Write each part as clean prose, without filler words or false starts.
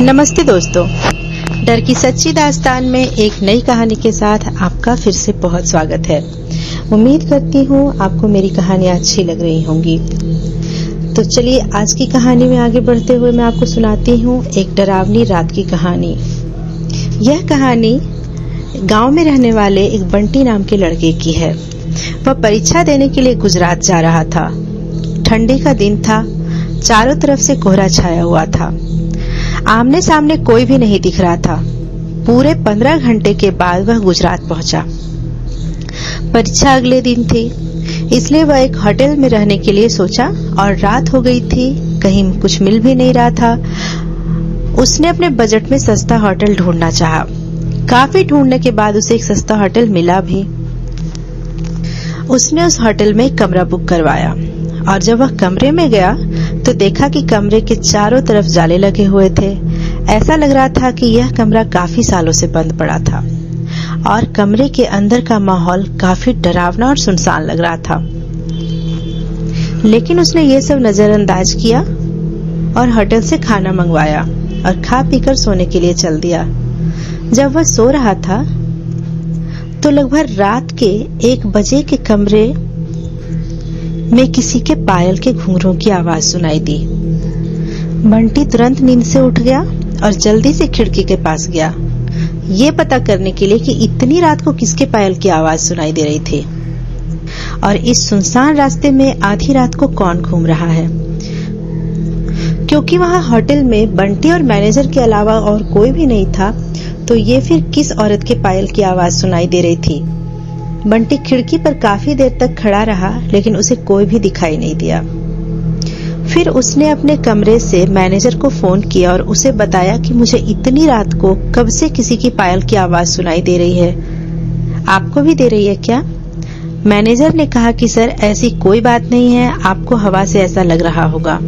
नमस्ते दोस्तों, डर की सच्ची दास्तान में एक नई कहानी के साथ आपका फिर से बहुत स्वागत है। उम्मीद करती हूँ आपको मेरी कहानियाँ अच्छी लग रही होंगी। तो चलिए आज की कहानी में आगे बढ़ते हुए मैं आपको सुनाती हूँ एक डरावनी रात की कहानी। यह कहानी गांव में रहने वाले एक बंटी नाम के लड़के की है। वह परीक्षा देने के लिए गुजरात जा रहा था। ठंडी का दिन था, चारों तरफ से कोहरा छाया हुआ था। आमने सामने कोई भी नहीं दिख रहा था। पूरे 15 घंटे के बाद वह गुजरात पहुंचा। परीक्षा अगले दिन थी, इसलिए वह एक होटल में रहने के लिए सोचा और रात हो गई थी, कहीं कुछ मिल भी नहीं रहा था। उसने अपने बजट में सस्ता होटल ढूंढना चाहा। काफी ढूंढने के बाद उसे एक सस्ता होटल मिला भी। उसने उस होटल में एक कमरा बुक करवाया और जब वह कमरे में गया तो देखा कि कमरे के चारों तरफ जाले लगे हुए थे। ऐसा लग रहा था कि यह कमरा काफी सालों से बंद पड़ा था और कमरे के अंदर का माहौल काफी डरावना और सुनसान लग रहा था। लेकिन उसने ये सब नजरअंदाज किया और होटल से खाना मंगवाया और खा पीकर सोने के लिए चल दिया। जब वह सो रहा था तो लगभग रात के 1 बजे के कमरे में किसी के पायल के घुंघरूं की आवाज सुनाई दी। बंटी तुरंत नींद से उठ गया और जल्दी से खिड़की के पास गया, ये पता करने के लिए कि इतनी रात को किसके पायल की आवाज सुनाई दे रही थी और इस सुनसान रास्ते में आधी रात को कौन घूम रहा है। क्योंकि वहां होटल में बंटी और मैनेजर के अलावा और कोई भी नहीं था, तो ये फिर किस औरत के पायल की आवाज सुनाई दे रही थी। बंटी खिड़की पर काफी देर तक खड़ा रहा, लेकिन उसे कोई भी दिखाई नहीं दिया। फिर उसने अपने कमरे से मैनेजर को फोन किया और उसे बताया कि मुझे इतनी रात को कब से किसी की पायल की आवाज सुनाई दे रही है। आपको भी दे रही है क्या? मैनेजर ने कहा कि सर ऐसी कोई बात नहीं है, आपको हवा से ऐसा लग रहा होगा।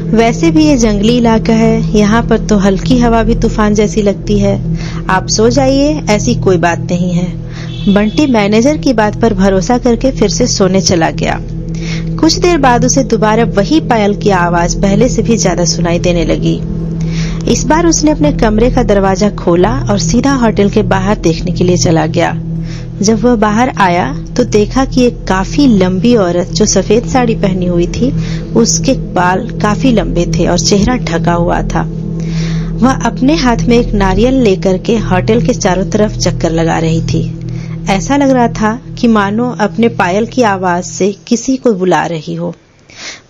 वैसे भी ये जंगली इलाका है, यहाँ पर तो हल्की हवा भी तूफान जैसी लगती है। आप सो जाइए, ऐसी कोई बात नहीं है। बंटी मैनेजर की बात पर भरोसा करके फिर से सोने चला गया। कुछ देर बाद उसे दोबारा वही पायल की आवाज पहले से भी ज्यादा सुनाई देने लगी। इस बार उसने अपने कमरे का दरवाजा खोला और सीधा होटल के बाहर देखने के लिए चला गया। जब वह बाहर आया तो देखा कि एक काफी लंबी औरत जो सफेद साड़ी पहनी हुई थी, उसके बाल काफी लंबे थे और चेहरा ढका हुआ था। वह अपने हाथ में एक नारियल लेकर के होटल के चारों तरफ चक्कर लगा रही थी। ऐसा लग रहा था कि मानो अपने पायल की आवाज से किसी को बुला रही हो।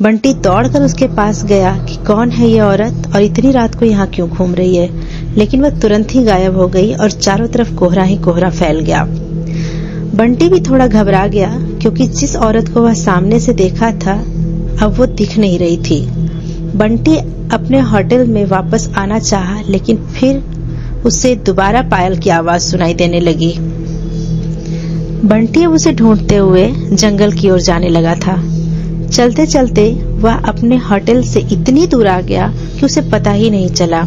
बंटी दौड़कर उसके पास गया कि कौन है ये औरत और इतनी रात को यहाँ क्यों घूम रही है, लेकिन वह तुरंत ही गायब हो गई और चारों तरफ कोहरा ही कोहरा फैल गया। बंटी भी थोड़ा घबरा गया, क्योंकि जिस औरत को वह सामने से देखा था अब वो दिख नहीं रही थी। बंटी अपने होटल में वापस आना चाहा, लेकिन फिर उसे दोबारा पायल की आवाज सुनाई देने लगी। बंटी अब उसे ढूंढते हुए जंगल की ओर जाने लगा था। चलते चलते वह अपने होटल से इतनी दूर आ गया कि उसे पता ही नहीं चला।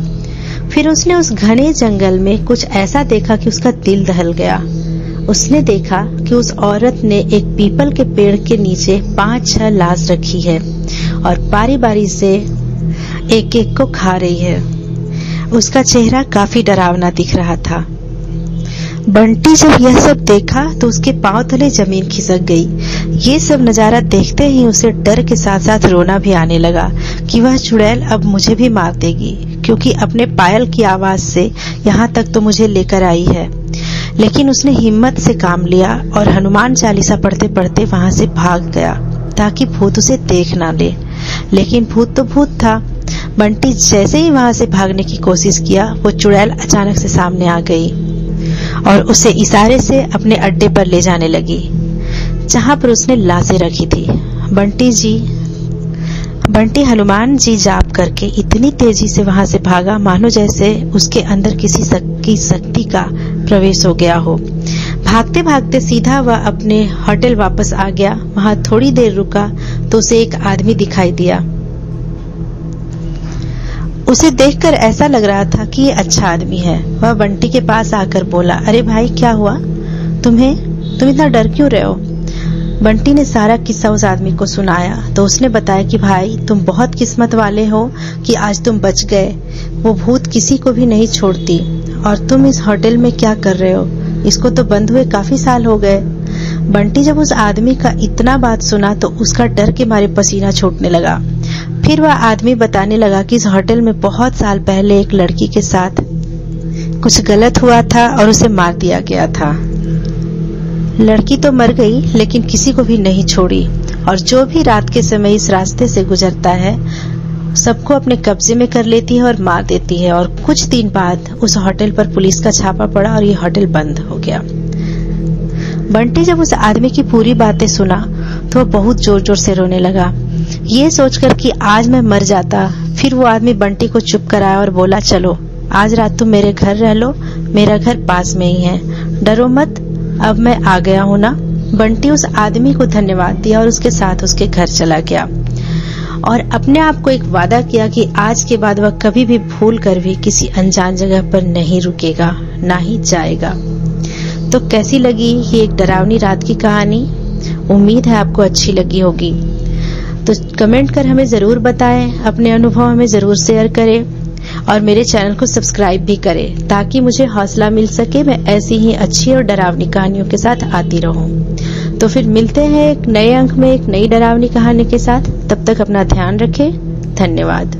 फिर उसने उस घने जंगल में कुछ ऐसा देखा कि उसका दिल दहल गया। उसने देखा कि उस औरत ने एक पीपल के पेड़ के नीचे 5-6 लाश रखी है और बारी बारी से एक एक को खा रही है। उसका चेहरा काफी डरावना दिख रहा था। बंटी जब यह सब देखा तो उसके पांव तले जमीन खिसक गई। ये सब नजारा देखते ही उसे डर के साथ साथ रोना भी आने लगा कि वह चुड़ैल अब मुझे भी मार देगी, क्योंकि अपने पायल की आवाज से यहाँ तक तो मुझे लेकर आई है। लेकिन उसने हिम्मत से काम लिया और हनुमान चालीसा पढ़ते पढ़ते वहां से भाग गया ताकि भूत उसे देख ना ले। लेकिन भूत तो भूत था। बंटी जैसे ही वहां से भागने की कोशिश किया, वो चुड़ैल अचानक से सामने आ गई और उसे इशारे से अपने अड्डे पर ले जाने लगी, जहां पर उसने लाशें रखी थी। बंटी हनुमान जी जाप करके इतनी तेजी से वहां से भागा, मानो जैसे उसके अंदर किसी की शक्ति का प्रवेश हो गया हो। भागते भागते सीधा वह अपने होटल वापस आ गया। वहां थोड़ी देर रुका तो उसे एक आदमी दिखाई दिया। उसे देखकर ऐसा लग रहा था कि ये अच्छा आदमी है। वह बंटी के पास आकर बोला, अरे भाई क्या हुआ? तुम इतना डर क्यों रहे हो? बंटी ने सारा किस्सा उस आदमी को सुनाया तो उसने बताया कि भाई तुम बहुत किस्मत वाले हो कि आज तुम बच गए। वो भूत किसी को भी नहीं छोड़ती। और तुम इस होटल में क्या कर रहे हो? इसको तो बंद हुए काफी साल हो गए। बंटी जब उस आदमी का इतना बात सुना तो उसका डर के मारे पसीना छूटने लगा। फिर वह आदमी बताने लगा कि इस होटल में बहुत साल पहले एक लड़की के साथ कुछ गलत हुआ था और उसे मार दिया गया था। लड़की तो मर गई लेकिन किसी को भी नहीं छोड़ी और जो भी रात के समय इस रास्ते से गुजरता है सबको अपने कब्जे में कर लेती है और मार देती है। और कुछ दिन बाद उस होटल पर पुलिस का छापा पड़ा और ये होटल बंद हो गया। बंटी जब उस आदमी की पूरी बातें सुना तो वह बहुत जोर जोर से रोने लगा, ये सोचकर कि आज मैं मर जाता। फिर वो आदमी बंटी को चुप कराया और बोला, चलो आज रात तुम मेरे घर रह लो, मेरा घर पास में ही है, डरो मत, अब मैं आ गया हूं ना। बंटी उस आदमी को धन्यवाद दिया और उसके साथ उसके घर चला गया और अपने आप को एक वादा किया कि आज के बाद वह कभी भी भूल कर भी किसी अनजान जगह पर नहीं रुकेगा, ना ही जाएगा। तो कैसी लगी ये एक डरावनी रात की कहानी? उम्मीद है आपको अच्छी लगी होगी। तो कमेंट कर हमें जरूर बताएं, अपने अनुभव हमें जरूर शेयर करें और मेरे चैनल को सब्सक्राइब भी करें ताकि मुझे हौसला मिल सके, मैं ऐसी ही अच्छी और डरावनी कहानियों के साथ आती रहूं। तो फिर मिलते हैं एक नए अंक में एक नई डरावनी कहानी के साथ। तब तक अपना ध्यान रखें। धन्यवाद।